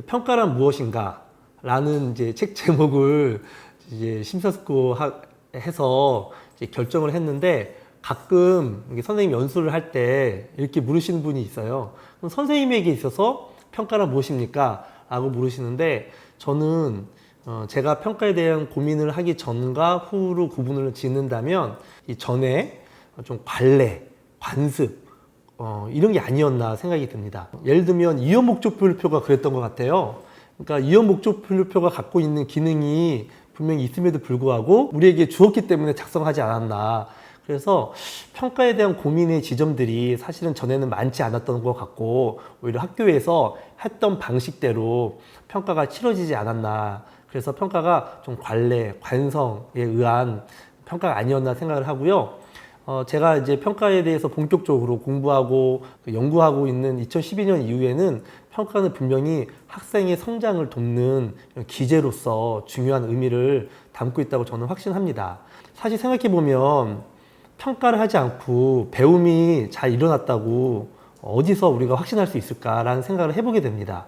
평가란 무엇인가? 라는 이제 책 제목을 이제 심사숙고해서 결정을 했는데, 가끔 선생님 연수를 할 때 이렇게 물으시는 분이 있어요. 그럼 선생님에게 있어서 평가란 무엇입니까? 라고 물으시는데, 저는 제가 평가에 대한 고민을 하기 전과 후로 구분을 짓는다면, 이 전에 좀 관례, 관습, 이런 게 아니었나 생각이 듭니다. 예를 들면 이원 목적분류표가 그랬던 것 같아요. 그러니까 이원 목적분류표가 갖고 있는 기능이 분명히 있음에도 불구하고 우리에게 주었기 때문에 작성하지 않았나. 그래서 평가에 대한 고민의 지점들이 사실은 전에는 많지 않았던 것 같고, 오히려 학교에서 했던 방식대로 평가가 치러지지 않았나. 그래서 평가가 좀 관례, 관성에 의한 평가가 아니었나 생각을 하고요. 제가 이제 평가에 대해서 본격적으로 공부하고 연구하고 있는 2012년 이후에는 평가는 분명히 학생의 성장을 돕는 기제로서 중요한 의미를 담고 있다고 저는 확신합니다. 사실 생각해보면 평가를 하지 않고 배움이 잘 일어났다고 어디서 우리가 확신할 수 있을까라는 생각을 해보게 됩니다.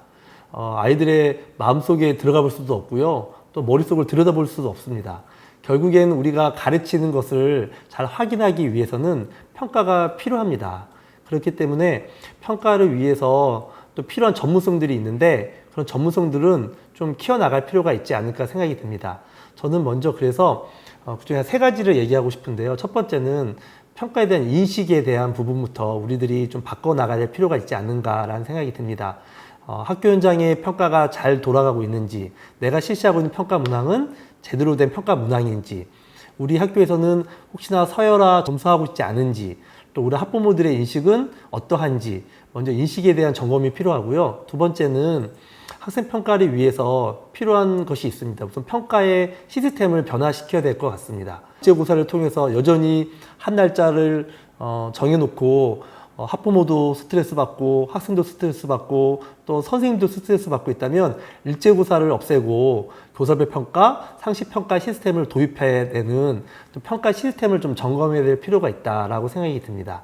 아이들의 마음속에 들어가 볼 수도 없고요. 또 머릿속을 들여다볼 수도 없습니다. 결국엔 우리가 가르치는 것을 잘 확인하기 위해서는 평가가 필요합니다. 그렇기 때문에 평가를 위해서 또 필요한 전문성들이 있는데, 그런 전문성들은 좀 키워나갈 필요가 있지 않을까 생각이 듭니다. 저는 먼저 그래서 그중에 세 가지를 얘기하고 싶은데요. 첫 번째는 평가에 대한 인식에 대한 부분부터 우리들이 좀 바꿔나가야 될 필요가 있지 않는가라는 생각이 듭니다. 학교 현장에 평가가 잘 돌아가고 있는지, 내가 실시하고 있는 평가 문항은 제대로 된 평가 문항인지, 우리 학교에서는 혹시나 서열화 점수하고 있지 않은지, 또 우리 학부모들의 인식은 어떠한지, 먼저 인식에 대한 점검이 필요하고요. 두 번째는 학생 평가를 위해서 필요한 것이 있습니다. 우선 평가의 시스템을 변화시켜야 될 것 같습니다. 국제고사를 통해서 여전히 한 날짜를 정해놓고 학부모도 스트레스 받고 학생도 스트레스 받고 또 선생님도 스트레스 받고 있다면, 일제고사를 없애고 교사별 평가, 상시평가 시스템을 도입해야 되는, 또 평가 시스템을 좀 점검해야 될 필요가 있다라고 생각이 듭니다.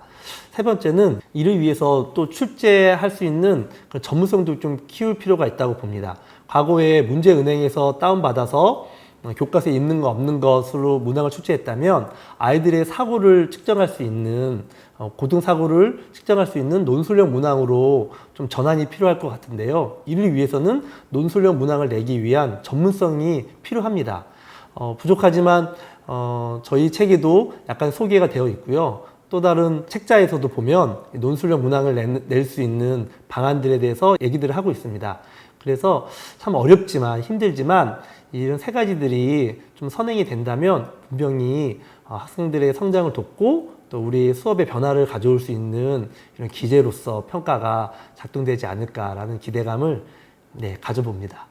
세 번째는 이를 위해서 또 출제할 수 있는 그런 전문성도 좀 키울 필요가 있다고 봅니다. 과거에 문제은행에서 다운받아서 교과서에 있는 거 없는 것으로 문항을 출제했다면, 아이들의 사고를 측정할 수 있는, 고등사고를 측정할 수 있는 논술형 문항으로 좀 전환이 필요할 것 같은데요. 이를 위해서는 논술형 문항을 내기 위한 전문성이 필요합니다. 부족하지만 저희 책에도 약간 소개가 되어 있고요. 또 다른 책자에서도 보면 논술형 문항을 낼 수 있는 방안들에 대해서 얘기들을 하고 있습니다. 그래서 참 어렵지만 힘들지만 이런 세 가지들이 좀 선행이 된다면 분명히 학생들의 성장을 돕고 또 우리 수업의 변화를 가져올 수 있는 이런 기제로서 평가가 작동되지 않을까라는 기대감을 가져봅니다.